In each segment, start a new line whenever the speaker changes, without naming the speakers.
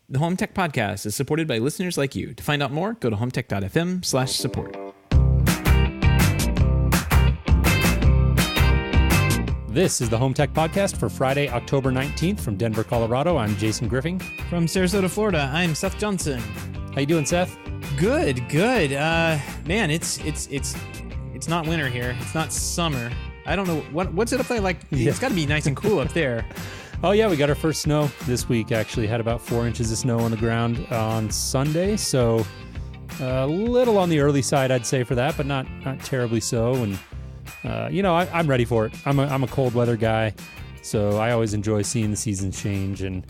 The Home Tech Podcast is supported by listeners like you. To find out more, go to HomeTech.fm/support.
This is the Home Tech Podcast for Friday, October 19th from Denver, Colorado. I'm Jason Griffing.
From Sarasota, Florida, I'm Seth Johnson.
How you doing, Seth?
Good. Man, it's not winter here. It's not summer. I don't know what's it up there like.
Yeah.
It's got to be nice and cool up there.
Oh yeah, we got our first snow this week. Actually, had about 4 inches of snow on the ground on Sunday, so a little on the early side, I'd say, for that, but not terribly so. And I'm ready for it. I'm a cold weather guy, so I always enjoy seeing the seasons change, and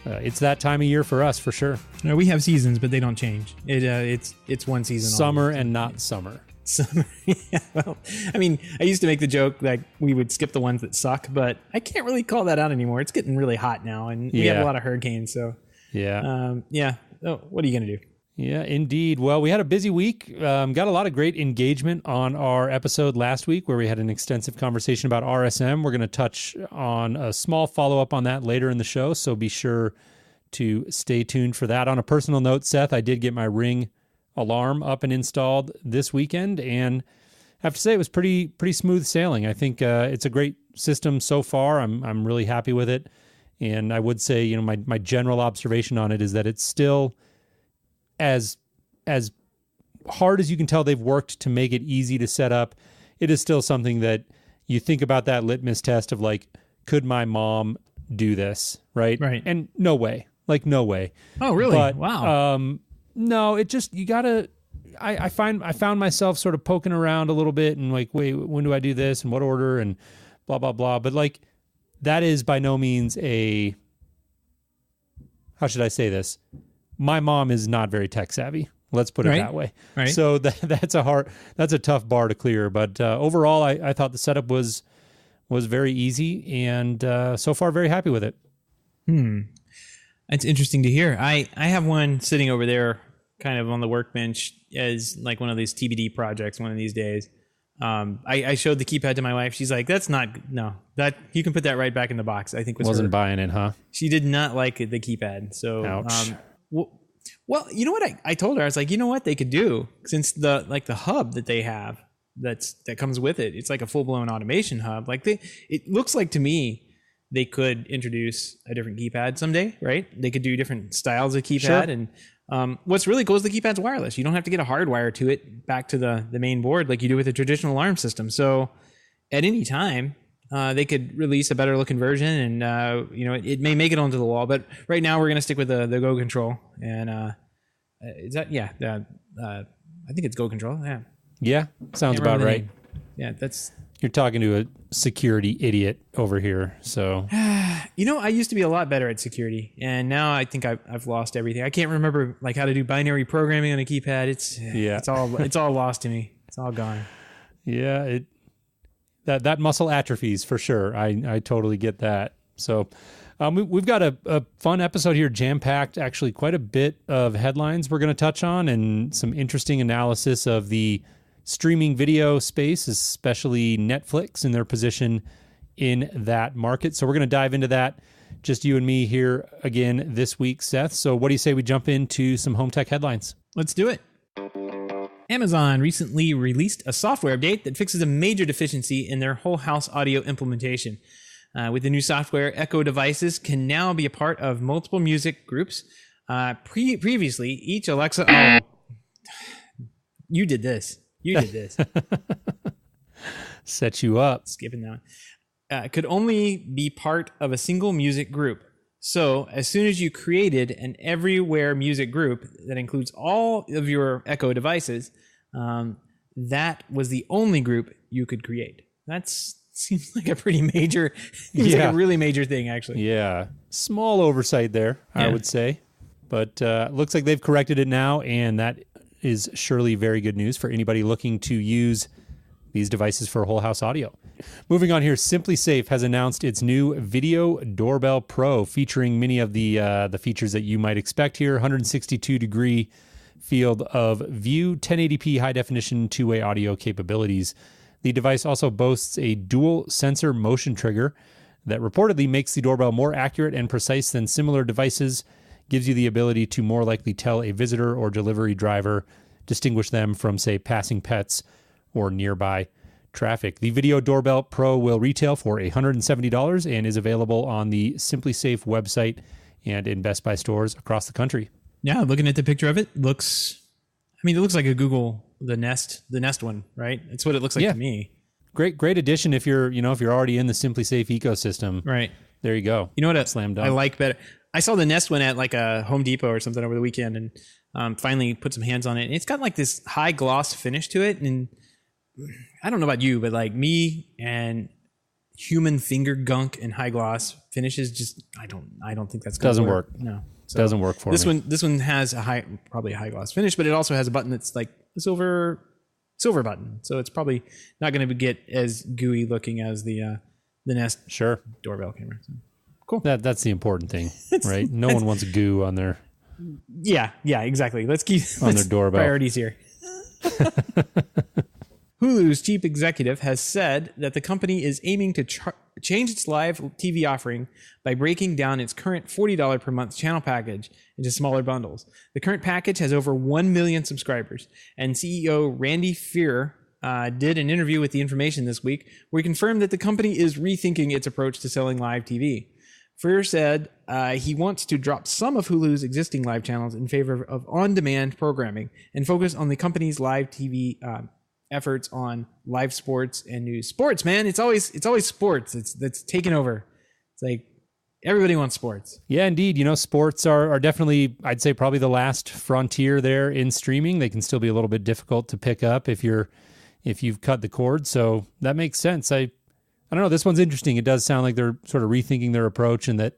it's that time of year for us for sure.
No, we have seasons, but they don't change. It's one season.
Summer and not summer.
Summer. Yeah, well, I mean, I used to make the joke that we would skip the ones that suck, but I can't really call that out anymore. It's getting really hot now, and we have a lot of hurricanes. So
yeah.
Oh, what are you gonna do?
Yeah, indeed. Well, we had a busy week. Got a lot of great engagement on our episode last week where we had an extensive conversation about RSM. We're going to touch on a small follow-up on that later in the show, so be sure to stay tuned for that. On a personal note, Seth, I did get my Ring alarm up and installed this weekend, and I have to say it was pretty smooth sailing. I think it's a great system so far. I'm really happy with it, and I would say, my general observation on it is that it's still as hard as you can tell they've worked to make it easy to set up. It is still something that you think about that litmus test of like, could my mom do this? Right. And no way.
Oh, really?
But,
wow.
No, it just, you gotta, I found myself sort of poking around a little bit and like, wait, when do I do this and what order and blah, blah, blah. But like, that is by no means how should I say this? My mom is not very tech savvy. Let's put it that way.
Right.
So that's a tough bar to clear. But overall, I thought the setup was very easy, and so far very happy with it.
That's interesting to hear. I have one sitting over there kind of on the workbench as like one of these TBD projects one of these days. I showed the keypad to my wife. She's like, that you can put that right back in the box. I think
wasn't buying it, huh?
She did not like the keypad. So,
ouch.
Well, you know what I told her? I was like, you know what they could do, since the hub that they have that comes with it, it's like a full-blown automation hub. Like it looks like to me they could introduce a different keypad someday, right? They could do different styles of keypad. Sure. And what's really cool is the keypad's wireless. You don't have to get a hardwire to it back to the main board like you do with a traditional alarm system. So at any time, they could release a better looking version, and it may make it onto the wall. But right now we're going to stick with the Go Control. And is that I think it's Go Control.
Yeah, sounds about right.
Yeah, that's.
You're talking to a security idiot over here, so.
I used to be a lot better at security, and now I think I've lost everything. I can't remember like how to do binary programming on a keypad. It's all lost to me. It's all gone.
Yeah, that muscle atrophies for sure. I totally get that. So we've got a fun episode here, jam-packed, actually quite a bit of headlines we're going to touch on, and some interesting analysis of the streaming video space, especially Netflix and their position in that market. So we're going to dive into that, just you and me here again this week, Seth. So what do you say we jump into some home tech headlines?
Let's do it. Amazon recently released a software update that fixes a major deficiency in their whole house audio implementation. With the new software, Echo devices can now be a part of multiple music groups. Previously, each Alexa... Oh, you did this.
Set you up.
Skipping that one. Could only be part of a single music group. So as soon as you created an everywhere music group that includes all of your Echo devices, that was the only group you could create. That seems like a pretty major, like a really major thing, actually.
Yeah. Small oversight there, I would say. But looks like they've corrected it now, and that is surely very good news for anybody looking to use these devices for whole house audio. Moving on here, Simply Safe has announced its new Video Doorbell Pro, featuring many of the features that you might expect here. 162-degree field of view, 1080p high-definition two-way audio capabilities. The device also boasts a dual sensor motion trigger that reportedly makes the doorbell more accurate and precise than similar devices gives you the ability to more likely tell a visitor or delivery driver, distinguish them from, say, passing pets or nearby traffic. The Video Doorbell Pro will retail for $170 and is available on the Simply Safe website and in Best Buy stores across the country.
Yeah, looking at the picture of it, it looks like a Google, the Nest one, right? It's what it looks like to me.
Great addition if you're already in the Simply Safe ecosystem.
Right.
There you go.
You know what
Slam dunk.
I like better? I saw the Nest one at like a Home Depot or something over the weekend, and finally put some hands on it. And it's got like this high gloss finish to it, and I don't know about you, but like me and human finger gunk and high gloss finishes, just I don't think that's
doesn't work.
No,
so doesn't work for me.
This one has probably a high gloss finish, but it also has a button that's like a silver button, so it's probably not going to get as gooey looking as the Nest doorbell camera. So, cool.
That's the important thing, right? No one wants goo on their
yeah, exactly. Let's
their doorbell.
Priorities here. Hulu's chief executive has said that the company is aiming to change its live TV offering by breaking down its current $40 per month channel package into smaller bundles. The current package has over 1 million subscribers, and CEO Randy Fear did an interview with The Information this week where he confirmed that the company is rethinking its approach to selling live TV. Fear said he wants to drop some of Hulu's existing live channels in favor of on-demand programming and focus on the company's live TV efforts on live sports and news. Sports, man, it's always sports. That's taken over. It's like everybody wants sports.
Yeah, indeed. Sports are definitely, I'd say, probably the last frontier there in streaming. They can still be a little bit difficult to pick up if you've cut the cord. So that makes sense. I don't know. This one's interesting. It does sound like they're sort of rethinking their approach, and that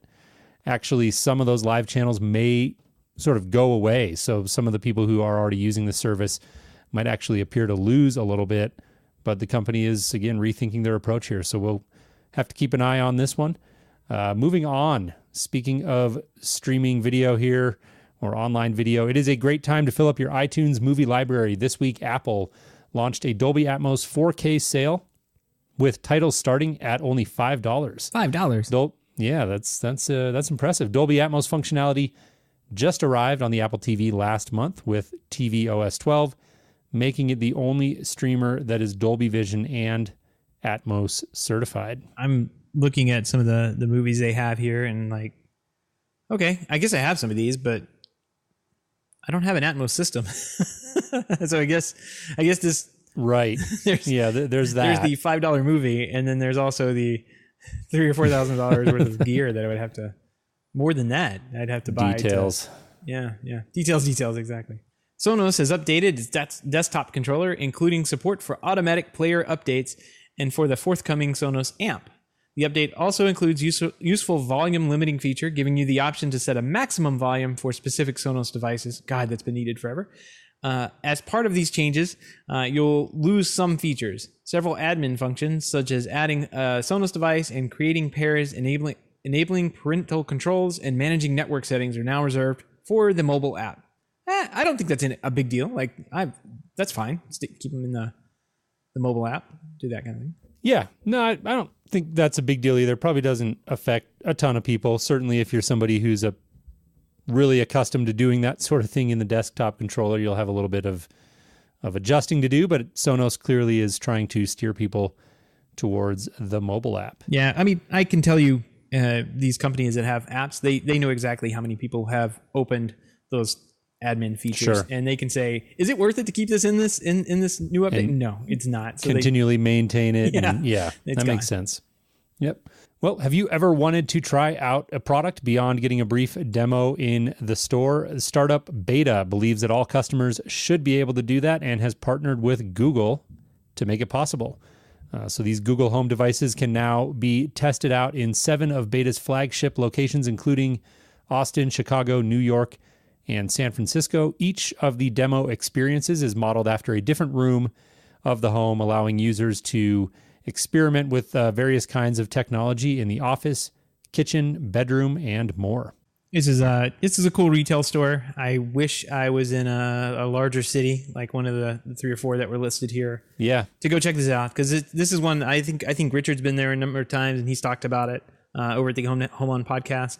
actually some of those live channels may sort of go away. So some of the people who are already using the service might actually appear to lose a little bit, but the company is, again, rethinking their approach here. So we'll have to keep an eye on this one. Moving on, speaking of streaming video here, or online video, it is a great time to fill up your iTunes movie library. This week, Apple launched a Dolby Atmos 4K sale with titles starting at only $5.
$5?
Yeah, that's impressive. Dolby Atmos functionality just arrived on the Apple TV last month with tvOS 12, making it the only streamer that is Dolby Vision and Atmos certified.
I'm looking at some of the movies they have here, and like, okay, I guess I have some of these, but I don't have an Atmos system. So I guess this
right. there's that.
There's the $5 movie, and then there's also the $3,000 or $4,000 worth of gear that I would have to, more than that, I'd have to buy.
Details.
Yeah. Details, exactly. Sonos has updated its desktop controller, including support for automatic player updates and for the forthcoming Sonos amp. The update also includes useful volume limiting feature, giving you the option to set a maximum volume for specific Sonos devices. God, that's been needed forever. As part of these changes, you'll lose some features. Several admin functions, such as adding a Sonos device and creating pairs, enabling parental controls, and managing network settings, are now reserved for the mobile app. I don't think that's a big deal. Like, that's fine. Keep them in the mobile app. Do that kind of thing.
Yeah. No, I don't think that's a big deal either. Probably doesn't affect a ton of people. Certainly if you're somebody who's really accustomed to doing that sort of thing in the desktop controller, you'll have a little bit of adjusting to do, but Sonos clearly is trying to steer people towards the mobile app.
Yeah. I mean, I can tell you these companies that have apps, they know exactly how many people have opened those admin features, and they can say, is it worth it to keep this in this new update? And no, it's not. So
continually maintain it.
Yeah,
that makes sense. Yep. Well, have you ever wanted to try out a product beyond getting a brief demo in the store? Startup Beta believes that all customers should be able to do that and has partnered with Google to make it possible. So these Google Home devices can now be tested out in 7 of Beta's flagship locations, including Austin, Chicago, New York, and San Francisco. Each of the demo experiences is modeled after a different room of the home, allowing users to experiment with various kinds of technology in the office, kitchen, bedroom, and more.
This is a cool retail store. I wish I was in a larger city, like one of the 3 or 4 that were listed here.
Yeah,
to go check this out, because this is one I think Richard's been there a number of times, and he's talked about it over at the Home On podcast.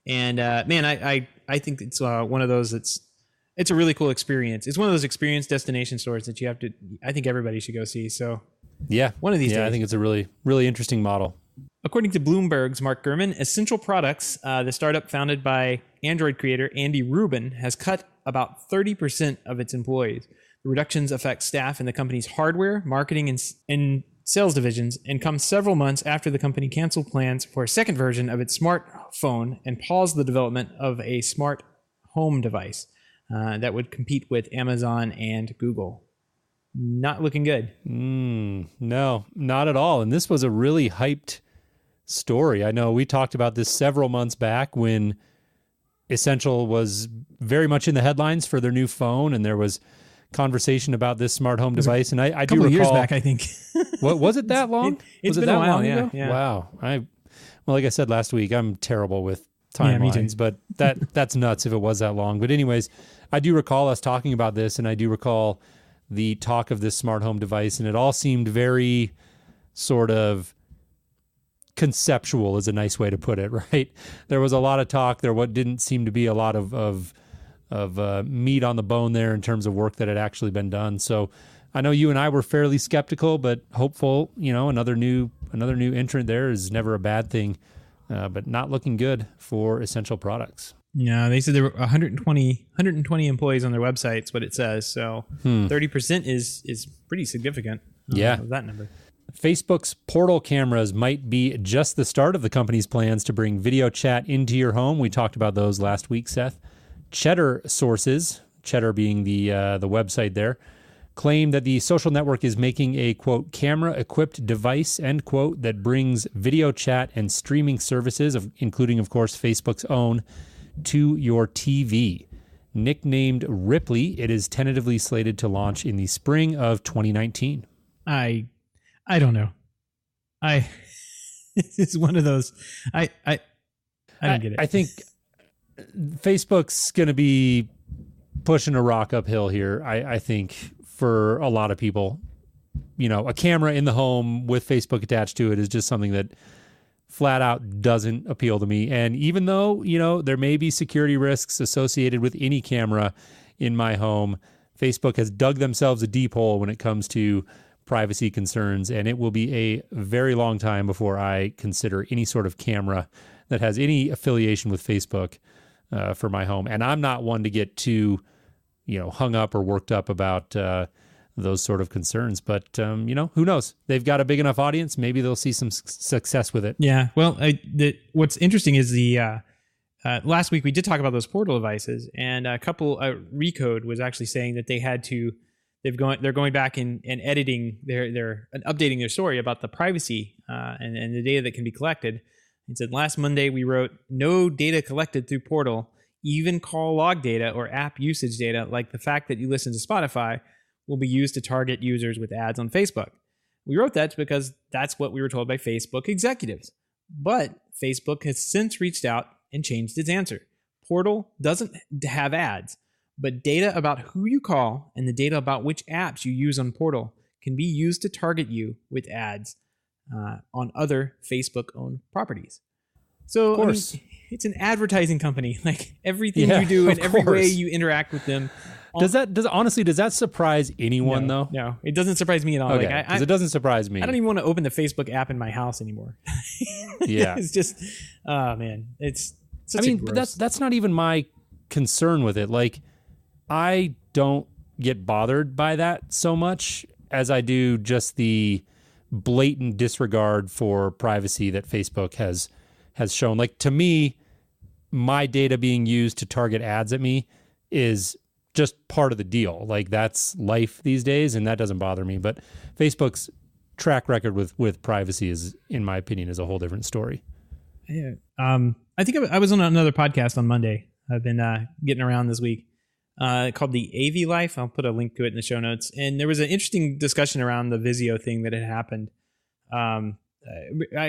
And man, I think it's one of those it's a really cool experience. It's one of those experience destination stores that I think everybody should go see. So
Yeah.
one of these days.
I think it's a really, really interesting model.
According to Bloomberg's Mark Gurman, Essential Products, the startup founded by Android creator Andy Rubin, has cut about 30% of its employees. The reductions affect staff in the company's hardware, marketing, and sales divisions, and come several months after the company canceled plans for a second version of its smartphone and paused the development of a smart home device that would compete with Amazon and Google. Not looking good.
No, not at all. And this was a really hyped story. I know we talked about this several months back when Essential was very much in the headlines for their new phone, and there was conversation about this smart home device. And I do recall,
years back, I think.
What was it that long?
It's been
that
a while.
long ago?
Yeah.
Wow. Well, like I said last week, I'm terrible with timelines, but that's nuts if it was that long. But anyways, I do recall us talking about this, and I do recall the talk of this smart home device, and it all seemed very sort of conceptual is a nice way to put it, right? There was a lot of talk there. What didn't seem to be a lot of meat on the bone there in terms of work that had actually been done. So I know you and I were fairly skeptical, but hopeful. Another new entrant there is never a bad thing, but not looking good for Essential Products.
No, they said there were 120 employees on their website. It's what it says. So 30% is pretty significant. Of that number.
Facebook's portal cameras might be just the start of the company's plans to bring video chat into your home. We talked about those last week, Seth. Cheddar sources, Cheddar being the website there, claim that the social network is making a, quote, camera-equipped device, end quote, that brings video chat and streaming services, including, of course, Facebook's own, to your TV. Nicknamed Ripley, it is tentatively slated to launch in the spring of 2019.
I don't know. It's one of those. I don't get it.
I think Facebook's going to be pushing a rock uphill here. I think for a lot of people, a camera in the home with Facebook attached to it is just something that flat out doesn't appeal to me. And even though, there may be security risks associated with any camera in my home, Facebook has dug themselves a deep hole when it comes to privacy concerns, and it will be a very long time before I consider any sort of camera that has any affiliation with Facebook for my home. And I'm not one to get too, hung up or worked up about those sort of concerns. But, who knows? They've got a big enough audience. Maybe they'll see some success with it.
Yeah. Well, what's interesting is the last week we did talk about those portal devices, and a couple, Recode was actually saying that they had to, they're going back and editing and updating their story about the privacy and the data that can be collected. It said, last Monday we wrote, no data collected through portal, even call log data or app usage data, like the fact that you listen to Spotify, will be used to target users with ads on Facebook. We wrote that because that's what we were told by Facebook executives. But Facebook has since reached out and changed its answer. Portal doesn't have ads, but data about who you call and the data about which apps you use on Portal can be used to target you with ads on other Facebook-owned properties. So, of course, it's an advertising company. Like everything you do and every way you interact with them.
Does that surprise anyone though?
No, it doesn't surprise me at all.
Okay, because it doesn't surprise me.
I don't even want to open the Facebook app in my house anymore.
Yeah,
it's just, oh man, it's.
But that's not even my concern with it. Like, I don't get bothered by that so much as I do just the blatant disregard for privacy that Facebook has shown. Like, to me, my data being used to target ads at me is just part of the deal. Like, that's life these days, and that doesn't bother me. But Facebook's track record with privacy is, in my opinion, is a whole different story.
Yeah. I think I was on another podcast on Monday. I've been getting around this week. Called the AV Life. I'll put a link to it in the show notes. And there was an interesting discussion around the Vizio thing that had happened.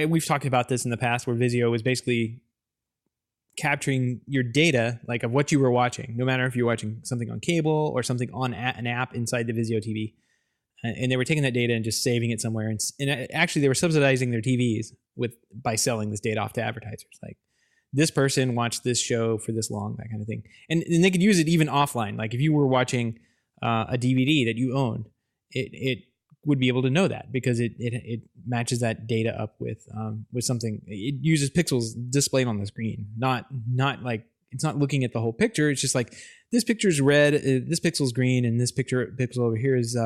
We've talked about this in the past, where Vizio was basically capturing your data, like of what you were watching, no matter if you're watching something on cable or something on an app inside the Vizio TV. And they were taking that data and just saving it somewhere. And actually, they were subsidizing their TVs by selling this data off to advertisers. Like, this person watched this show for this long, that kind of thing. And they could use it even offline. Like if you were watching a DVD that you owned, it would be able to know that because it matches that data up with something. It uses pixels displayed on the screen, not like it's not looking at the whole picture. It's just like this picture's red, this pixel's green, and this pixel over here is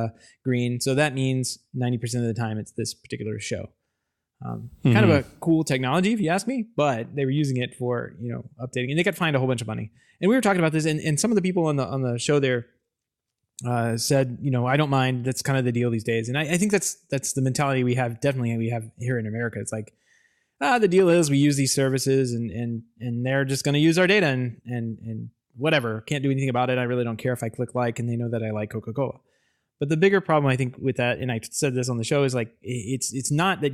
green. So that means 90% of the time it's this particular show. Kind of a cool technology, if you ask me, but they were using it for updating, and they got fined a whole bunch of money. And we were talking about this, and some of the people on the show there said, I don't mind. That's kind of the deal these days, and I think that's the mentality we have here in America. It's like, the deal is we use these services, and they're just going to use our data, and whatever, can't do anything about it. I really don't care if I click like, and they know that I like Coca-Cola. But the bigger problem I think with that, and I said this on the show, is like it's not that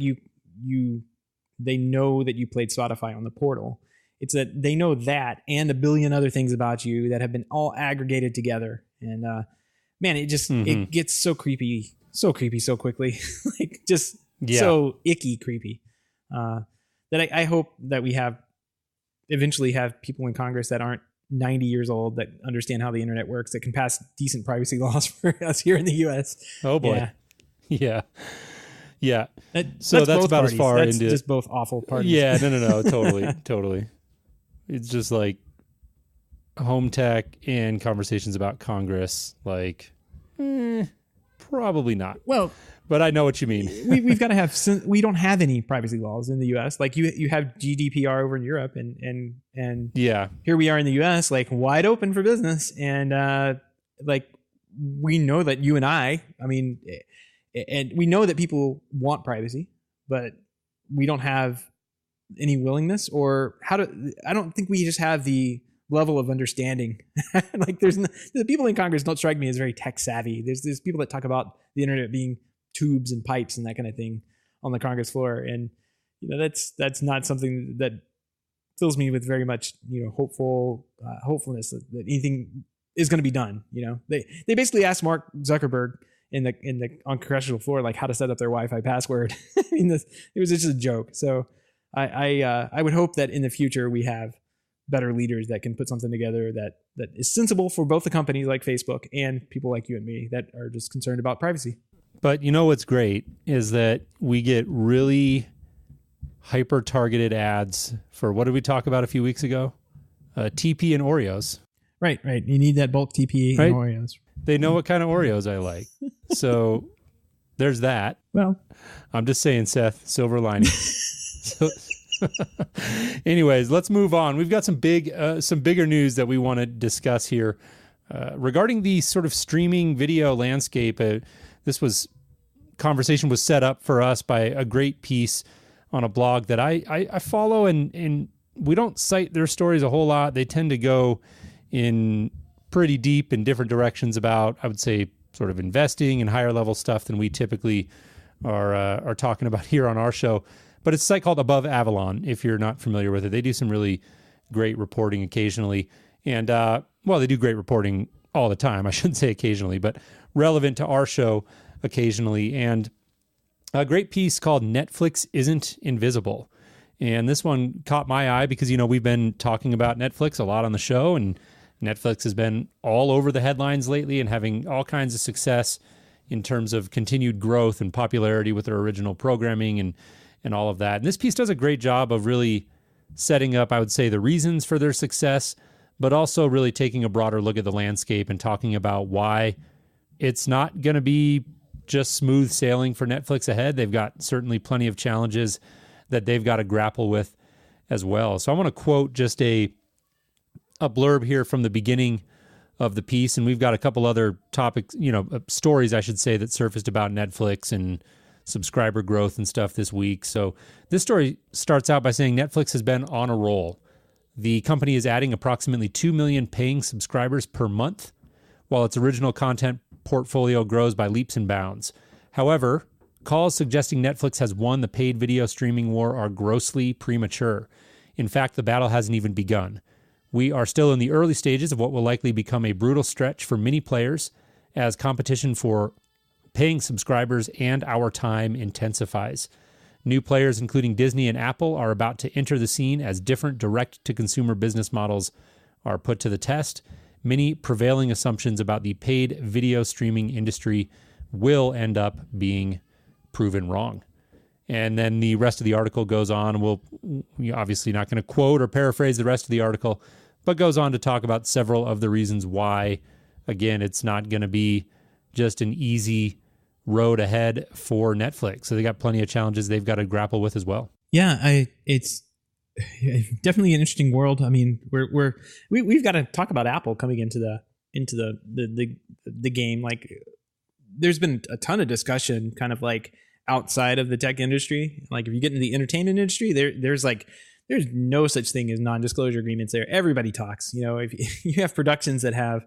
they know that you played Spotify on the portal. It's that they know that and a billion other things about you that have been all aggregated together. And man, it just it gets so creepy so quickly, like just so icky creepy. That I hope that we eventually have people in Congress that aren't 90 years old that understand how the internet works, that can pass decent privacy laws for us here in the U.S.
Oh boy, yeah.
So
that's about
parties.
as far
that's
into
just both awful parties.
Yeah, no, totally. It's just like home tech and conversations about Congress, like probably not.
Well,
but I know what you mean.
We've got to have. We don't have any privacy laws in the U.S. Like you have GDPR over in Europe, and
yeah,
here we are in the U.S. like wide open for business, and like we know that you and I mean, and we know that people want privacy, but we don't have any willingness or I don't think we just have the level of understanding. Like the people in Congress don't strike me as very tech savvy. There's people that talk about the internet being tubes and pipes and that kind of thing on the Congress floor. And, that's not something that fills me with very much, hopefulness that anything is going to be done. They basically asked Mark Zuckerberg on congressional floor, like how to set up their Wi-Fi password. I mean, it was just a joke. So I would hope that in the future we have better leaders that can put something together that is sensible for both the companies like Facebook and people like you and me that are just concerned about privacy.
But what's great is that we get really hyper-targeted ads for, what did we talk about a few weeks ago? TP and Oreos.
Right. You need that bulk TP and Oreos.
They know what kind of Oreos I like. So there's that.
Well,
I'm just saying, Seth, silver lining. Anyways, let's move on. We've got some bigger news that we want to discuss here regarding the sort of streaming video landscape. Conversation was set up for us by a great piece on a blog that I follow, and we don't cite their stories a whole lot. They tend to go in pretty deep in different directions about, I would say, sort of investing and higher level stuff than we typically are talking about here on our show. But it's a site called Above Avalon, if you're not familiar with it. They do some really great reporting occasionally. And, they do great reporting all the time. I shouldn't say occasionally, but relevant to our show occasionally. And a great piece called Netflix Isn't Invisible. And this one caught my eye because, we've been talking about Netflix a lot on the show, and Netflix has been all over the headlines lately and having all kinds of success in terms of continued growth and popularity with their original programming and all of that. And this piece does a great job of really setting up, I would say, the reasons for their success, but also really taking a broader look at the landscape and talking about why it's not going to be just smooth sailing for Netflix ahead. They've got certainly plenty of challenges that they've got to grapple with as well. So I want to quote just a blurb here from the beginning of the piece, and we've got a couple other topics, stories, I should say, that surfaced about Netflix and subscriber growth and stuff this week. So this story starts out by saying Netflix has been on a roll. The company is adding approximately 2 million paying subscribers per month, while its original content portfolio grows by leaps and bounds. However, calls suggesting Netflix has won the paid video streaming war are grossly premature. In fact, the battle hasn't even begun. We are still in the early stages of what will likely become a brutal stretch for many players as competition for paying subscribers and our time intensifies. New players, including Disney and Apple, are about to enter the scene as different direct-to-consumer business models are put to the test. Many prevailing assumptions about the paid video streaming industry will end up being proven wrong. And then the rest of the article goes on. We're obviously not going to quote or paraphrase the rest of the article, but goes on to talk about several of the reasons why, again, it's not going to be just an easy road ahead for Netflix. So they got plenty of challenges they've got to grapple with as well.
Yeah, it's definitely an interesting world. I mean, we've got to talk about Apple coming into the game. Like, there's been a ton of discussion kind of like outside of the tech industry. Like, if you get into the entertainment industry, there's no such thing as non-disclosure agreements there. Everybody talks. You know, if you have productions that have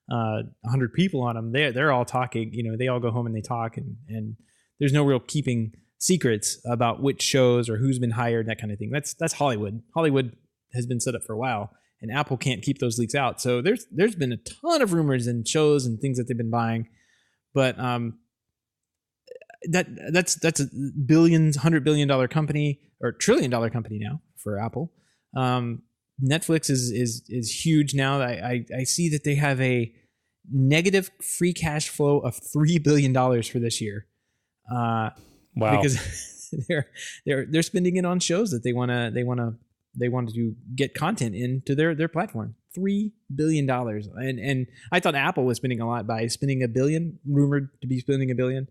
100 people on them, they're all talking. You know, they all go home and they talk, and there's no real keeping secrets about which shows or who's been hired, that kind of thing. That's Hollywood. Hollywood has been set up for a while, and Apple can't keep those leaks out. So there's been a ton of rumors and shows and things that they've been buying, but that's a $100 billion company or $1 trillion company now for Apple. Netflix is huge now. I see that they have a negative free cash flow of $3 billion for this year.
Wow!
Because they're spending it on shows that they want to get content into their platform. $3 billion, and I thought Apple was spending a lot by spending $1 billion, rumored to be spending $1 billion.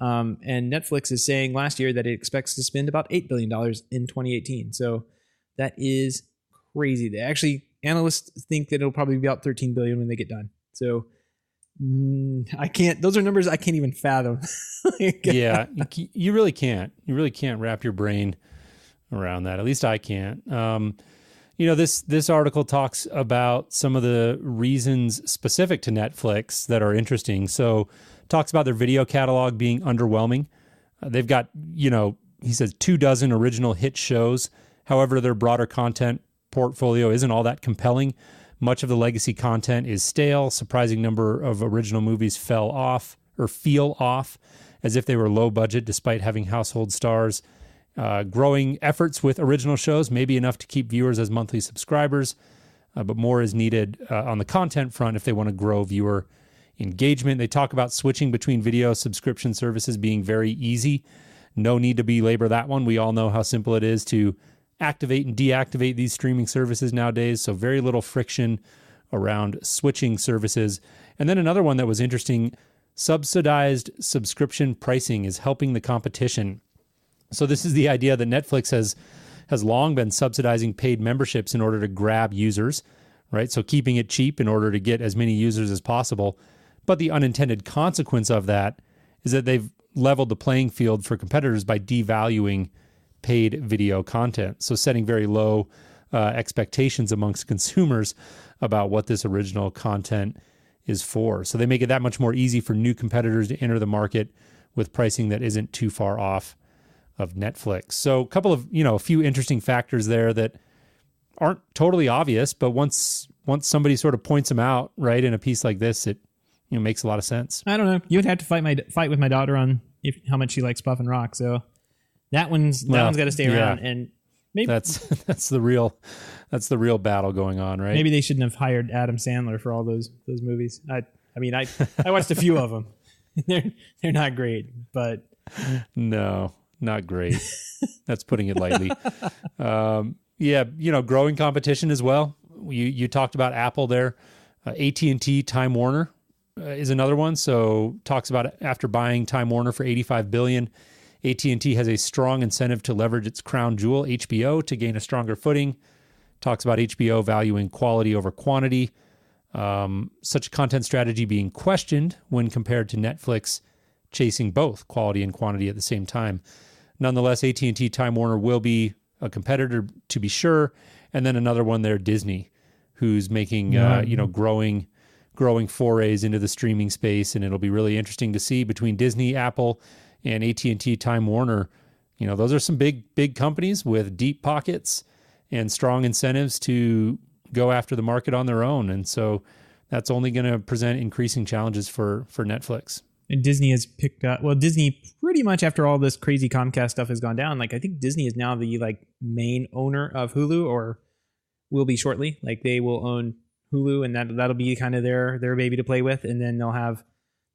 And Netflix is saying last year that it expects to spend about $8 billion in 2018. So that is crazy. Analysts think that it'll probably be about $13 billion when they get done. So those are numbers I can't even fathom.
Yeah, you really can't. You really can't wrap your brain around that. At least I can't. This article talks about some of the reasons specific to Netflix that are interesting. So talks about their video catalog being underwhelming. They've got, he says 24 original hit shows. However, their broader content portfolio isn't all that compelling. Much of the legacy content is stale. Surprising number of original movies feel off, as if they were low budget despite having household stars. Growing efforts with original shows may be enough to keep viewers as monthly subscribers, but more is needed on the content front if they want to grow viewer engagement. They talk about switching between video subscription services being very easy. No need to belabor that one. We all know how simple it is to activate and deactivate these streaming services nowadays, so very little friction around switching services. And then another one that was interesting, subsidized subscription pricing is helping the competition. So this is the idea that Netflix has long been subsidizing paid memberships in order to grab users, right? So keeping it cheap in order to get as many users as possible. But the unintended consequence of that is that they've leveled the playing field for competitors by devaluing paid video content. So setting very low expectations amongst consumers about what this original content is for. So they make it that much more easy for new competitors to enter the market with pricing that isn't too far off of Netflix. So a couple of, a few interesting factors there that aren't totally obvious, but once somebody sort of points them out, right, in a piece like this, it makes a lot of sense.
I don't know. You would have to fight with my daughter on how much she likes Puff and Rock. So that one's got to stay around, and maybe
that's the real battle going on, right?
Maybe they shouldn't have hired Adam Sandler for all those movies. I watched a few of them. They're not great, but
no, not great. That's putting it lightly. Growing competition as well. You talked about Apple there. AT&T, Time Warner is another one. So talks about after buying Time Warner for $85 billion, AT&T has a strong incentive to leverage its crown jewel, HBO, to gain a stronger footing. Talks about HBO valuing quality over quantity. Such a content strategy being questioned when compared to Netflix chasing both quality and quantity at the same time. Nonetheless, AT&T Time Warner will be a competitor to be sure. And then another one there, Disney, who's making growing forays into the streaming space. And it'll be really interesting to see between Disney, Apple, and AT&T Time Warner. Those are some big companies with deep pockets and strong incentives to go after the market on their own. And so that's only going to present increasing challenges for Netflix.
And Disney has picked up. Well, Disney pretty much after all this crazy Comcast stuff has gone down. Like I think Disney is now the like main owner of Hulu, or will be shortly. Like they will own Hulu, and that'll be kind of their baby to play with. And then they'll have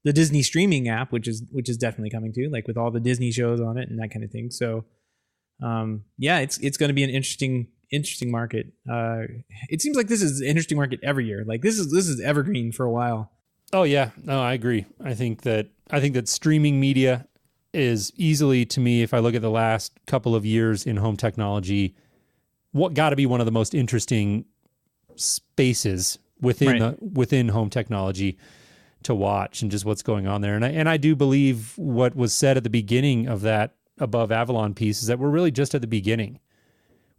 the Disney streaming app, which is definitely coming too, like with all the Disney shows on it and that kind of thing. So, yeah, it's going to be an interesting market. It seems like this is an interesting market every year. Like this is evergreen for a while.
Oh yeah, no, I agree. I think that streaming media is easily, to me, if I look at the last couple of years in home technology, what got to be one of the most interesting spaces within home technology to watch, and just what's going on there. And I do believe what was said at the beginning of that Above Avalon piece is that we're really just at the beginning.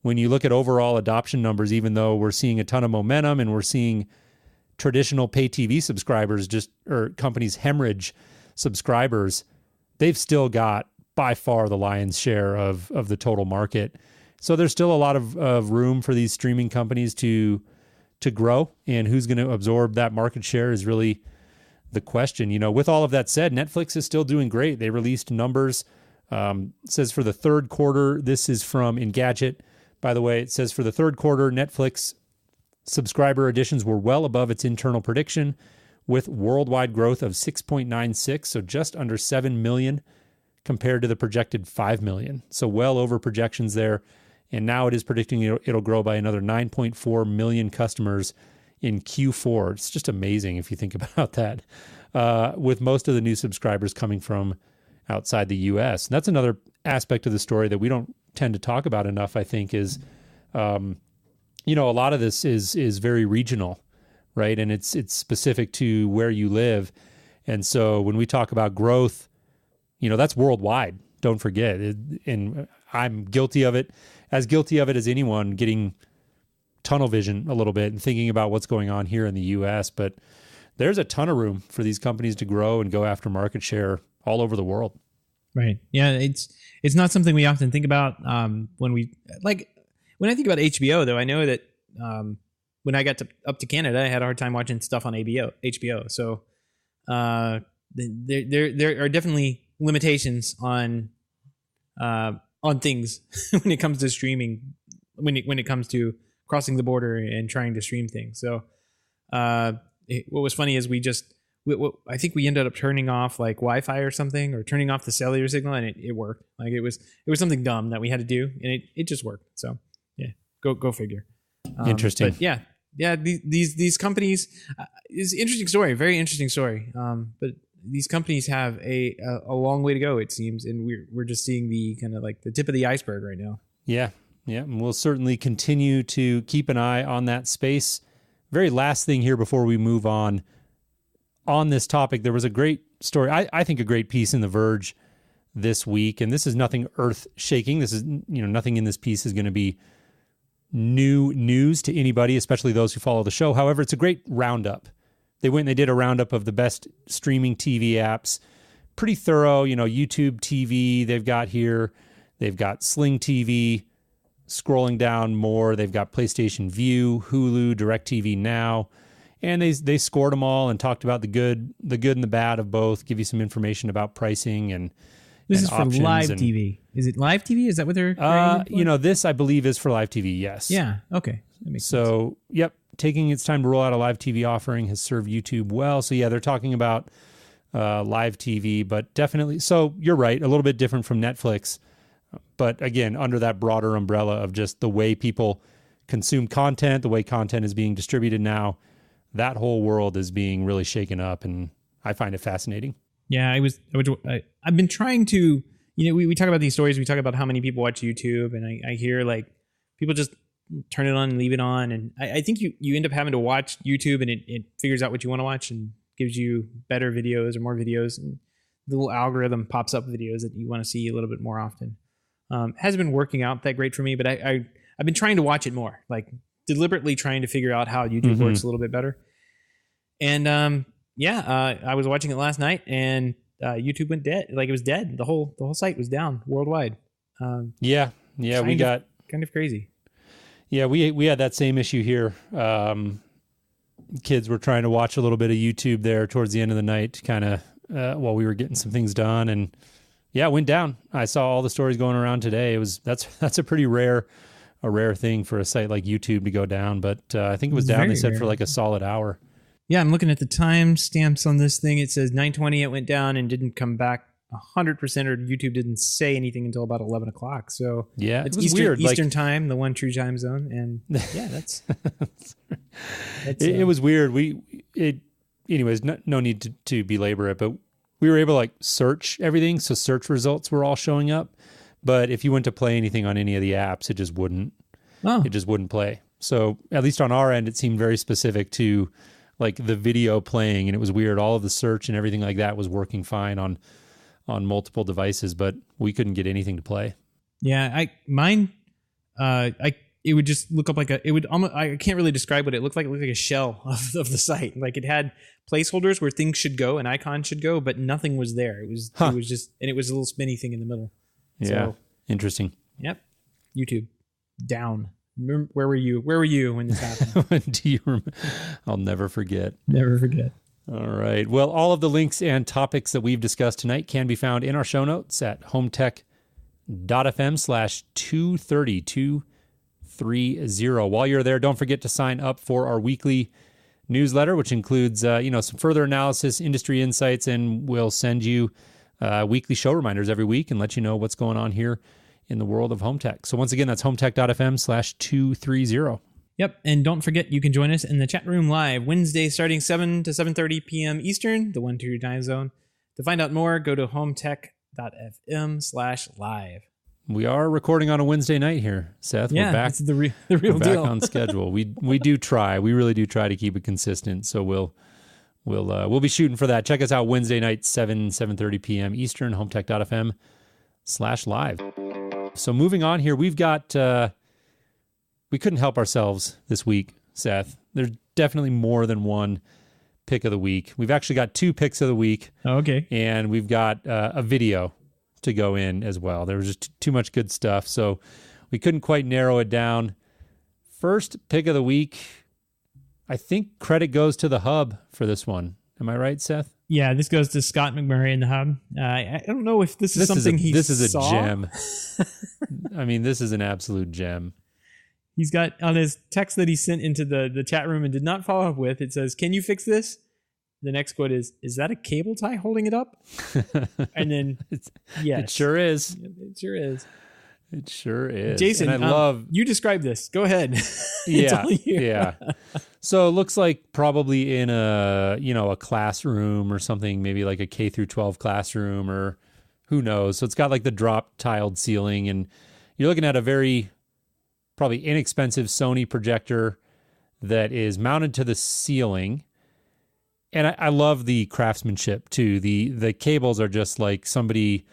When you look at overall adoption numbers, even though we're seeing a ton of momentum and we're seeing traditional pay TV subscribers or companies hemorrhage subscribers, they've still got by far the lion's share of the total market. So there's still a lot of room for these streaming companies to grow, and who's going to absorb that market share is really the question. You know, with all of that said, Netflix is still doing great. They released numbers. Says for the third quarter, this is from Engadget, by the way, it says for the third quarter, Netflix subscriber additions were well above its internal prediction, with worldwide growth of 6.96, so just under 7 million compared to the projected 5 million. So well over projections there. And now it is predicting it'll grow by another 9.4 million customers in Q4. It's just amazing if you think about that, with most of the new subscribers coming from outside the U.S. And that's another aspect of the story that we don't tend to talk about enough, I think, is a lot of this is very regional, right? And it's specific to where you live. And so when we talk about growth, that's worldwide. Don't forget. And I'm guilty of it as anyone, getting tunnel vision a little bit and thinking about what's going on here in the U.S. But there's a ton of room for these companies to grow and go after market share all over the world.
Right. Yeah. It's not something we often think about when I think about HBO, though. I know that when I got up to Canada, I had a hard time watching stuff on HBO. So there are definitely limitations on things when it comes to streaming, when it comes to crossing the border and trying to stream things. So what was funny is I think we ended up turning off like Wi-Fi or something, or turning off the cellular signal, and it worked. Like it was something dumb that we had to do, and it just worked. So yeah, go figure.
Interesting.
But yeah. These companies is an interesting story, very interesting story. But these companies have a long way to go, it seems, and we're just seeing the kind of like the tip of the iceberg right now. Yeah,
and we'll certainly continue to keep an eye on that space. Very last thing here before we move on this topic, there was a great story, I think a great piece in The Verge this week, and this is nothing earth-shaking. This is, nothing in this piece is going to be new news to anybody, especially those who follow the show. However, it's a great roundup. They went and they did a roundup of the best streaming TV apps. Pretty thorough, YouTube TV they've got here. They've got Sling TV. Scrolling down more, they've got PlayStation Vue, Hulu, DirecTV Now. And they scored them all and talked about the good and the bad of both, give you some information about pricing and
this is for live TV. Is it live TV? Is that what they're
this I believe is for live TV, yes.
Yeah, okay. That makes sense.
So, yep, taking its time to roll out a live TV offering has served YouTube well. So, yeah, they're talking about live TV, but definitely, so you're right, a little bit different from Netflix, but again, under that broader umbrella of just the way people consume content, the way content is being distributed now. That whole world is being really shaken up, and I find it fascinating.
Yeah, I've been trying to, we talk about these stories, we talk about how many people watch YouTube, and I hear like people just turn it on and leave it on, and I think you end up having to watch YouTube, and it figures out what you want to watch and gives you better videos or more videos, and the little algorithm pops up videos that you want to see a little bit more often. Hasn't been working out that great for me, but I've been trying to watch it more, like deliberately trying to figure out how YouTube works a little bit better. And I was watching it last night, and YouTube went dead. Like it was dead. The whole site was down worldwide.
We got
kind of crazy.
Yeah, we had that same issue here. Kids were trying to watch a little bit of YouTube there towards the end of the night to kind of while we were getting some things done, and yeah, it went down. I saw all the stories going around today. That's a pretty rare thing for a site like YouTube to go down, but I think it was down. They said for like a solid hour.
Yeah, I'm looking at the time stamps on this thing. It says 9:20 it went down and didn't come back 100%, or YouTube didn't say anything until about 11 o'clock. So
yeah,
it's
it was
Eastern,
weird.
Eastern time, the one true time zone. And yeah, that's
it was weird. Anyways, no need to belabor it, but we were able to like search everything. So search results were all showing up. But if you went to play anything on any of the apps, it just wouldn't. It just wouldn't play. So at least on our end, it seemed very specific to like the video playing, and it was weird. All of the search and everything like that was working fine on multiple devices, but we couldn't get anything to play.
Yeah, it would just look up like I can't really describe what it looked like. It looked like a shell of the site. Like it had placeholders where things should go and icons should go, but nothing was there. It was just, and it was a little spinny thing in the middle.
Yeah. So, interesting.
Yep. YouTube down. Remember, where were you? Where were you when this happened?
Do you remember? I'll never forget.
Never forget.
All right. Well, all of the links and topics that we've discussed tonight can be found in our show notes at HomeTech.fm/230. While you're there, don't forget to sign up for our weekly newsletter, which includes some further analysis, industry insights, and we'll send you weekly show reminders every week and let you know what's going on here in the world of home tech. So once again, that's HomeTech.fm/230.
Yep, and don't forget you can join us in the chat room live Wednesday starting 7 to 7:30 p.m. Eastern, the 1 2 time zone. To find out more, go to HomeTech.fm/live.
We are recording on a Wednesday night here, Seth.
Yeah,
we're back.
It's the real deal.
Back on schedule. We do try. We really do try to keep it consistent. So we'll be shooting for that. Check us out Wednesday night, 7:30 p.m. Eastern, HomeTech.fm/live. So moving on here, we've got. We couldn't help ourselves this week, Seth. There's definitely more than one pick of the week. We've actually got 2 picks of the week.
Oh, okay.
And we've got a video to go in as well. There was just too much good stuff, so we couldn't quite narrow it down. First pick of the week, I think credit goes to the Hub for this one. Am I right, Seth?
Yeah, this goes to Scott McMurray in the Hub. I don't know if this is something he saw.
This is a gem. I mean, this is an absolute gem.
He's got on his text that he sent into the chat room and did not follow up with, it says, "Can you fix this?" The next quote is that a cable tie holding it up? And then, yes.
It sure is.
It sure is.
It sure is.
Jason,
and I love...
You describe this. Go ahead.
Yeah, yeah. So it looks like probably in a classroom or something, maybe like a K through 12 classroom or who knows. So it's got like the drop tiled ceiling, and you're looking at a very probably inexpensive Sony projector that is mounted to the ceiling. And I love the craftsmanship too. The cables are just like somebody,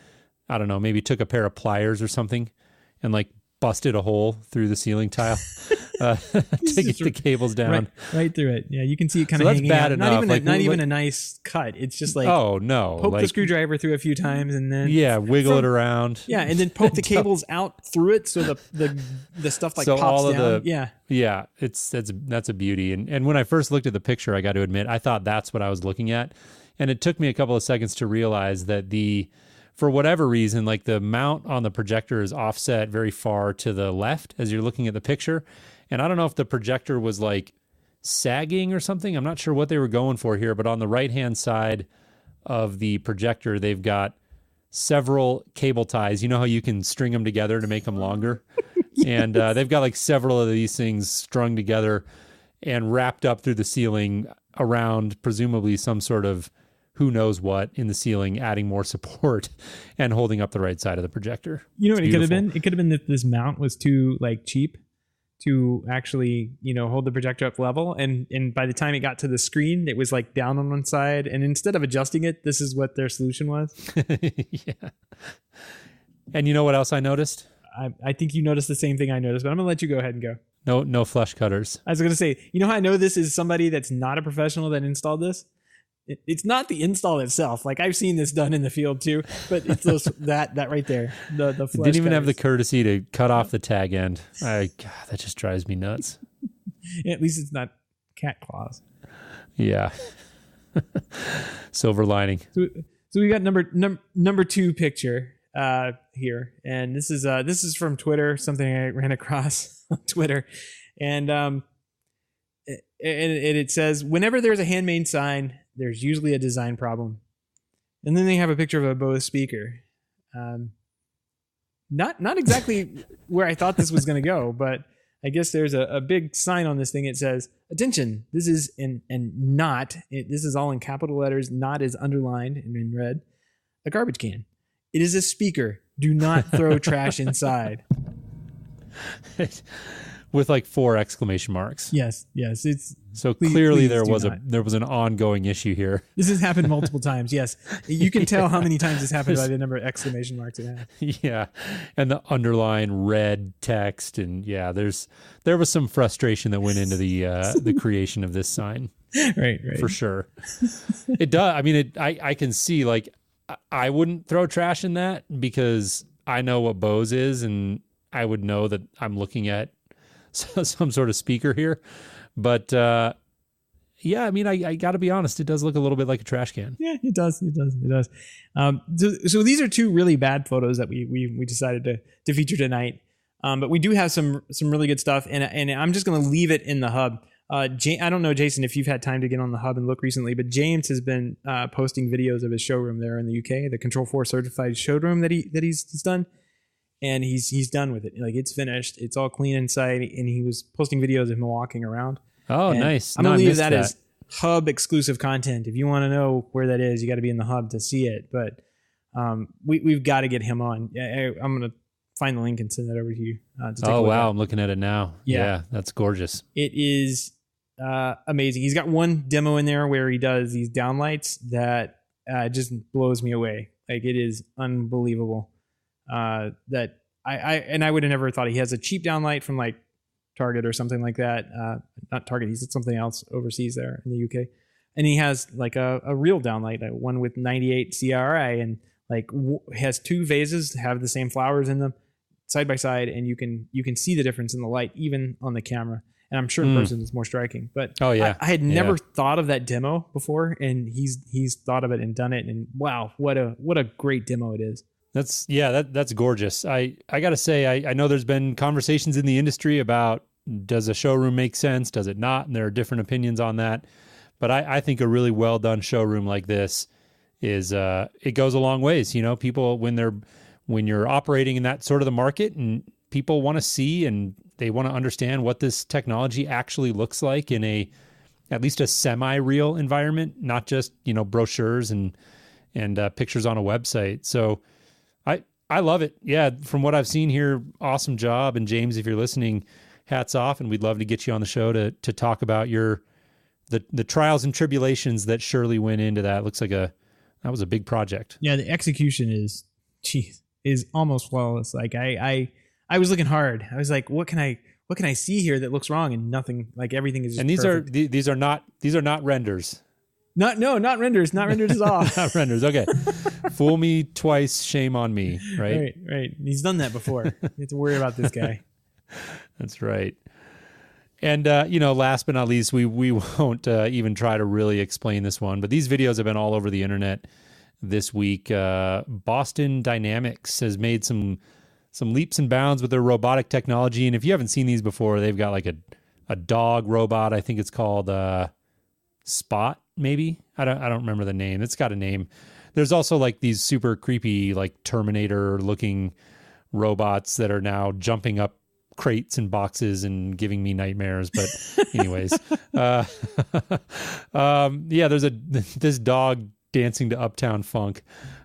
I don't know, maybe took a pair of pliers or something and like busted a hole through the ceiling tile to get the cables down.
Right through it. Yeah, you can see it kind of hanging
bad
out.
enough.
Not even a nice cut. It's just like,
oh no,
poke the screwdriver through a few times and then
wiggle it around.
Yeah, and then poke the cables out through it so the stuff like pops
all of
down.
That's a beauty. And when I first looked at the picture, I got to admit, I thought that's what I was looking at, and it took me a couple of seconds to realize that for whatever reason, like the mount on the projector is offset very far to the left as you're looking at the picture. And I don't know if the projector was like sagging or something. I'm not sure what they were going for here, but on the right-hand side of the projector, they've got several cable ties. You know how you can string them together to make them longer? Yes. And they've got like several of these things strung together and wrapped up through the ceiling around presumably some sort of who knows what in the ceiling, adding more support and holding up the right side of the projector.
You know what it could have been? It could have been that this mount was too like cheap to actually, hold the projector up level. And by the time it got to the screen, it was like down on one side. And instead of adjusting it, this is what their solution was.
Yeah. And you know what else I noticed?
I think you noticed the same thing I noticed, but I'm going to let you go ahead and go.
No flush cutters.
I was going to say, you know how I know this is somebody that's not a professional that installed this? It's not the install itself. Like I've seen this done in the field too, but it's those that right there. The flush
didn't even
cutters.
have the courtesy to cut off the tag end. God, that just drives me nuts.
At least it's not cat claws.
Yeah. Silver lining.
So we got number 2 picture here, and this is from Twitter, something I ran across on Twitter, and it says, whenever there's a handmade sign, there's usually a design problem. And then they have a picture of a Bose speaker. Not exactly where I thought this was going to go, but I guess there's a big sign on this thing. It says, attention, this is this is all in capital letters, not is underlined and in red, a garbage can. It is a speaker. Do not throw trash inside.
With like 4 exclamation marks.
Yes. It's
so clearly there was an ongoing issue here.
This has happened multiple times. Yes, you can tell how many times this happened by the number of exclamation marks it had.
Yeah, and the underline red text, and yeah, there was some frustration that went into the creation of this sign.
Right,
for sure. It does. I mean, I can see, like, I wouldn't throw trash in that because I know what Bose is, and I would know that I'm looking at some sort of speaker here. But yeah, I mean, I got to be honest, it does look a little bit like a trash can.
Yeah, it does. So these are 2 really bad photos that we decided to feature tonight. But we do have some really good stuff, and I'm just going to leave it in the hub. I don't know, Jason, if you've had time to get on the hub and look recently, but James has been posting videos of his showroom there in the UK, the Control 4 certified showroom that he's done. And he's done with it. Like, it's finished. It's all clean inside. And he was posting videos of him walking around.
Oh,
and
nice.
I'm going to leave that as hub exclusive content. If you want to know where that is, you got to be in the hub to see it. But we've got to get him on. I'm going to find the link and send that over to you. To take a look
wow.
at.
I'm looking at it now. Yeah, that's gorgeous.
It is amazing. He's got one demo in there where he does these downlights that just blows me away. Like, it is unbelievable. That I would have never thought. He has a cheap downlight from like Target or something like that. Not Target. He's at something else overseas there in the UK. And he has like a real downlight, one with 98 CRI, and like has 2 vases have the same flowers in them side by side, and you can see the difference in the light even on the camera. And I'm sure in person it's more striking. But I had never thought of that demo before, and he's thought of it and done it. And wow, what a great demo it is.
That's gorgeous. I got to say, I know there's been conversations in the industry about, does a showroom make sense? Does it not? And there are different opinions on that. But I think a really well done showroom like this is, it goes a long ways. You know, people, when you're operating in that sort of the market, and people want to see and they want to understand what this technology actually looks like in at least a semi-real environment, not just, brochures and pictures on a website. So I love it. Yeah, from what I've seen here, awesome job. And James, if you're listening, hats off, and we'd love to get you on the show to talk about the trials and tribulations that surely went into that. Looks like that was a big project.
Yeah, the execution is almost flawless. Like I was looking hard. I was like, what can I see here that looks wrong? And nothing. Like, everything is just perfect.
These are not renders.
Not renders at all.
Not renders. Okay. Fool me twice, shame on me. Right.
Right. He's done that before. You have to worry about this guy.
That's right. And, last but not least, we won't even try to really explain this one, but these videos have been all over the internet this week. Boston Dynamics has made some leaps and bounds with their robotic technology. And if you haven't seen these before, they've got like a dog robot. I think it's called Spot, maybe. I don't remember the name. It's got a name. There's also like these super creepy, like Terminator looking robots that are now jumping up crates and boxes and giving me nightmares. But anyways, there's this dog dancing to Uptown Funk.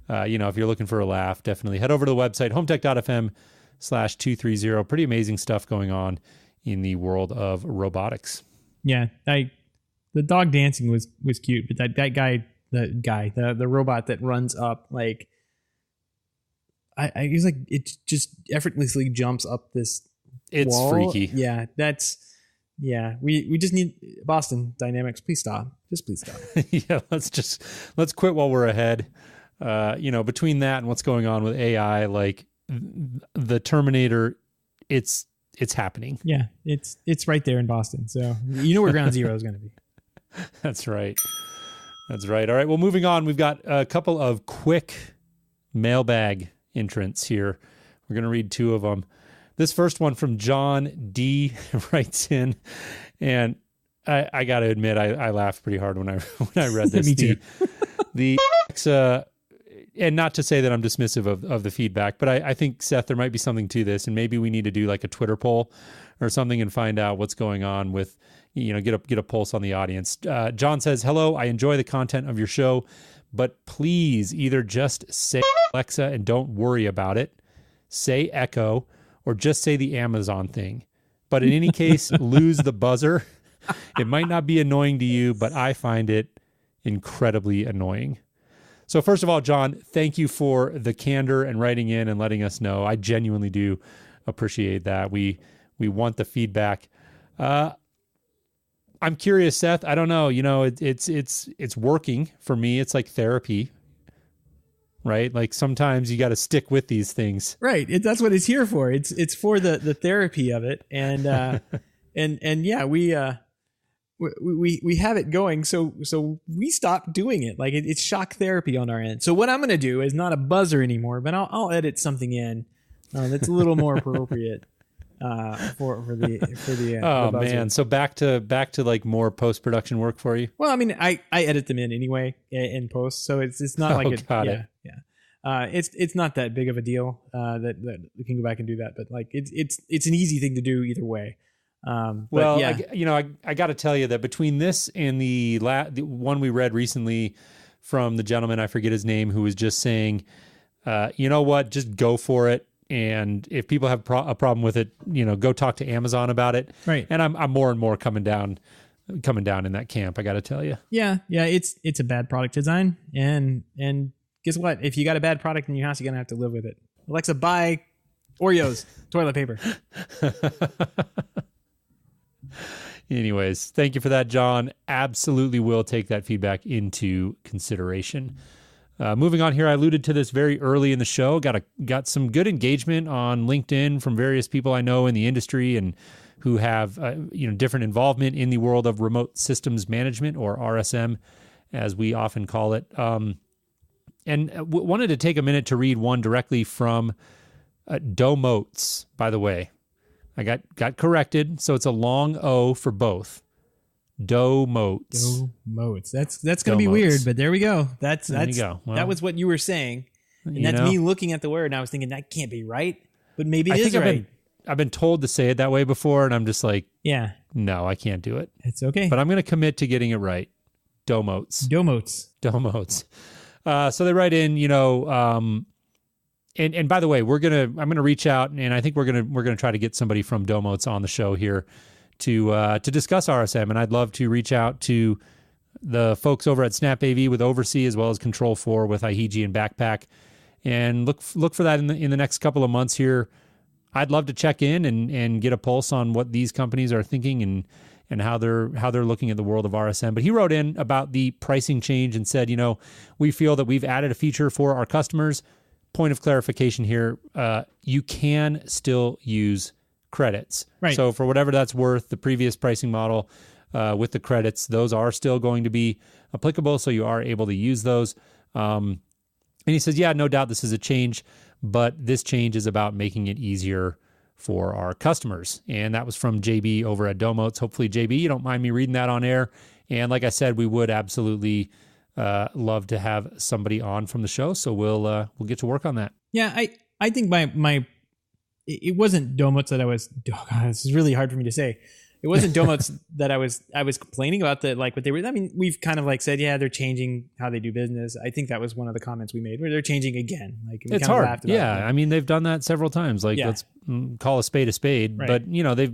If you're looking for a laugh, definitely head over to the website, HomeTech.fm/230. Pretty amazing stuff going on in the world of robotics.
Yeah. The dog dancing was cute, but that guy, the robot that runs up, like, I was like, it just effortlessly jumps up this wall.
Freaky.
Yeah, we just need Boston Dynamics. Please stop. Just please stop.
Yeah, let's quit while we're ahead. Between that and what's going on with AI, like the Terminator, it's happening.
Yeah, it's right there in Boston. So where Ground Zero is going to be.
That's right. That's right. All right. Well, moving on, we've got a couple of quick mailbag entrants here. We're going to read two of them. This first one from John D writes in, and I got to admit, I laughed pretty hard when I read this.
Me too.
The and not to say that I'm dismissive of the feedback, but I think, Seth, there might be something to this, and maybe we need to do like a Twitter poll or something and find out what's going on with, get a pulse on the audience. John says, "Hello, I enjoy the content of your show, but please either just say Alexa and don't worry about it, say Echo, or just say the Amazon thing. But in any case, lose the buzzer. It might not be annoying to you, but I find it incredibly annoying." So first of all, John, thank you for the candor and writing in and letting us know. I genuinely do appreciate that. We want the feedback. I'm curious, Seth. I don't know. It's working for me. It's like therapy, right? Like sometimes you got to stick with these things.
Right. That's what it's here for. It's for the therapy of it. And and yeah, we have it going. So we stopped doing it. Like it's shock therapy on our end. So what I'm going to do is not a buzzer anymore, but I'll edit something in that's a little more appropriate for the
Oh
the buzzer.
man. So back to like more post-production work for you.
Well, I mean, I edit them in anyway in post, so it's not like it's not that big of a deal that we can go back and do that. But like it's an easy thing to do either way.
Well,
yeah.
I got to tell you that between this and the one we read recently from the gentleman, I forget his name, who was just saying, you know what, just go for it. And if people have a problem with it, go talk to Amazon about it.
Right.
And I'm more and more coming down in that camp. I got to tell you.
Yeah. It's a bad product design, and guess what? If you got a bad product in your house, you're gonna have to live with it. Alexa, buy Oreos toilet paper.
Anyways, thank you for that, John. Absolutely will take that feedback into consideration. Moving on here, I alluded to this very early in the show. Got some good engagement on LinkedIn from various people I know in the industry and who have different involvement in the world of remote systems management, or RSM, as we often call it. And wanted to take a minute to read one directly from Domotes, by the way. I got corrected, so it's a long O for both. Domotes.
Domotes. That's going to be weird, but there we go. There you go. Well, that was what you were saying, and that's me looking at the word, and I was thinking that can't be right, but maybe it is right.
I've been told to say it that way before, and I'm just like,
yeah, no,
I can't do it.
It's okay, but
I'm going to commit to getting it right. Domotes. So they write in, and by the way, I'm gonna reach out, and I think we're gonna try to get somebody from Domotes on the show here to discuss RSM, and I'd love to reach out to the folks over at Snap AV with Oversee, as well as Control4 with IHG and Backpack, and look for that in the next couple of months here. I'd love to check in and get a pulse on what these companies are thinking and how they're looking at the world of RSM. But he wrote in about the pricing change and said, we feel that we've added a feature for our customers. Point of clarification here, you can still use credits.
Right.
So for whatever that's worth, the previous pricing model with the credits, those are still going to be applicable, so you are able to use those. And he says, yeah, no doubt this is a change, but this change is about making it easier for our customers. And that was from JB over at Domotes. Hopefully, JB, you don't mind me reading that on air. And like I said, we would absolutely love to have somebody on from the show, so we'll get to work on that.
Yeah, I think it wasn't Domotes that I was. Oh God, this is really hard for me to say. It wasn't Domotes that I was complaining about what they were. I mean, we've kind of said, yeah, they're changing how they do business. I think that was one of the comments we made, where they're changing again.
It's hard. Yeah, I mean, they've done that several times. Let's call a spade, right. But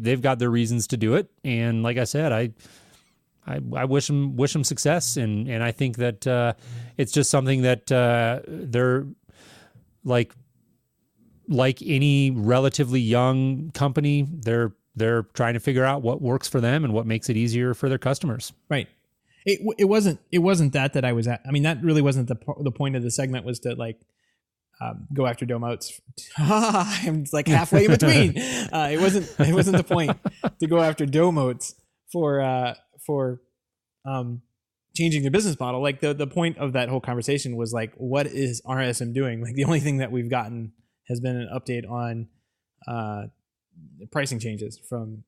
they've got their reasons to do it. And like I said, I wish them success, and I think that it's just something that they're like any relatively young company, they're trying to figure out what works for them and what makes it easier for their customers.
Right. It wasn't that I was at. I mean, that really wasn't the point of the segment, was to go after Domotes. I'm halfway in between. It wasn't the point to go after Domotes for changing their business model. Like the point of that whole conversation was like, what is RSM doing? Like the only thing that we've gotten has been an update on pricing changes from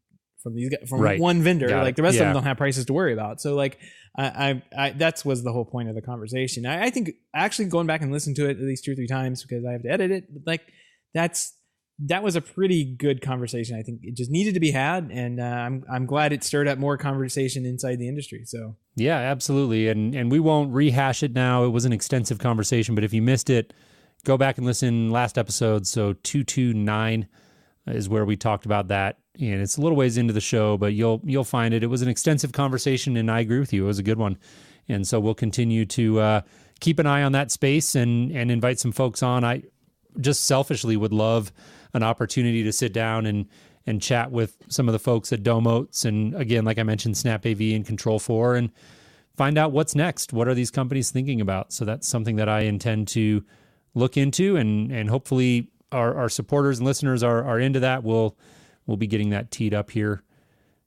these guys, from
Right.
one vendor.
Got
Like
it.
the rest of
Yeah.
them don't have prices to worry about. So like I that was the whole point of the conversation. I think actually going back and listening to it at least 2 or 3 times because I have to edit it, like that was a pretty good conversation. I think it just needed to be had, and I'm glad it stirred up more conversation inside the industry. So
Yeah, absolutely. And we won't rehash it now. It was an extensive conversation, but if you missed it, go back and listen last episode. So 229 is where we talked about that. And it's a little ways into the show, but you'll find it. It was an extensive conversation, and I agree with you. It was a good one. And so we'll continue to keep an eye on that space and invite some folks on. I just selfishly would love an opportunity to sit down and chat with some of the folks at Domotes. And again, like I mentioned, Snap AV and Control4, and find out what's next. What are these companies thinking about? So that's something that I intend to look into, and hopefully our supporters and listeners are into that. We'll be getting that teed up here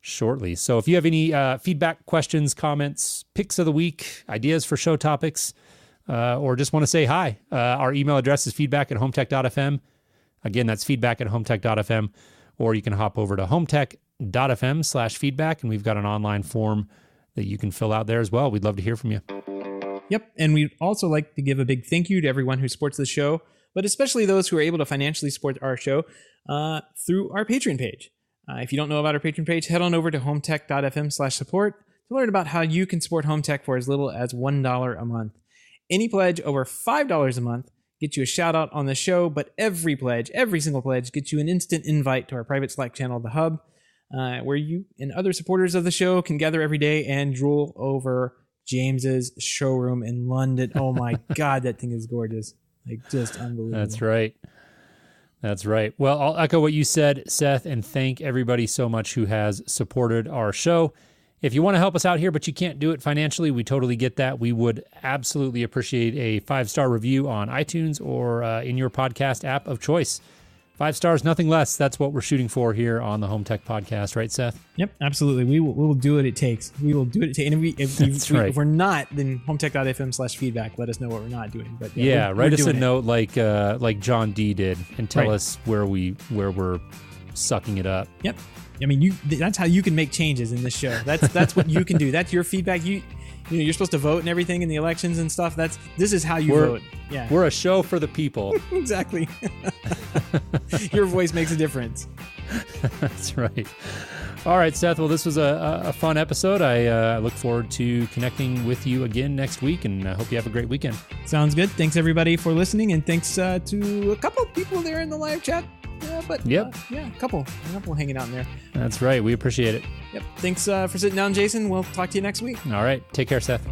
shortly. So if you have any feedback, questions, comments, picks of the week, ideas for show topics, or just want to say hi, our email address is feedback@HomeTech.fm. Again, that's feedback@HomeTech.fm, or you can hop over to HomeTech.fm/feedback, and we've got an online form that you can fill out there as well. We'd love to hear from you.
Yep. And we'd also like to give a big thank you to everyone who supports the show, but especially those who are able to financially support our show through our Patreon page. If you don't know about our Patreon page, head on over to HomeTech.fm/support to learn about how you can support HomeTech for as little as $1 a month. Any pledge over $5 a month gets you a shout out on the show, but every single pledge gets you an instant invite to our private Slack channel, The Hub, where you and other supporters of the show can gather every day and drool over James's showroom in London. Oh my God, that thing is gorgeous. Like, just unbelievable.
That's right. Well, I'll echo what you said, Seth, and thank everybody so much who has supported our show. If you want to help us out here, but you can't do it financially, we totally get that. We would absolutely appreciate a 5-star review on iTunes or in your podcast app of choice. 5 stars, nothing less. That's what we're shooting for here on the Home Tech Podcast, right, Seth?
Yep, absolutely. We will do what it takes. We will do what it takes. And if we're not, then HomeTech.fm/feedback. Let us know what we're not doing. But
yeah, write us a
doing it.
note like John D did, and tell us where we're sucking it up.
Yep. I mean, that's how you can make changes in this show. That's what you can do. That's your feedback. You're supposed to vote and everything in the elections and stuff. This is how you vote. Yeah.
We're a show for the people.
Exactly. Your voice makes a difference.
That's right. All right, Seth. Well, this was a fun episode. I look forward to connecting with you again next week, and I hope you have a great weekend.
Sounds good. Thanks, everybody, for listening, and thanks to a couple of people there in the live chat. A couple hanging out in there.
That's right. We appreciate it.
Yep. Thanks for sitting down, Jason. We'll talk to you next week.
All right. Take care, Seth.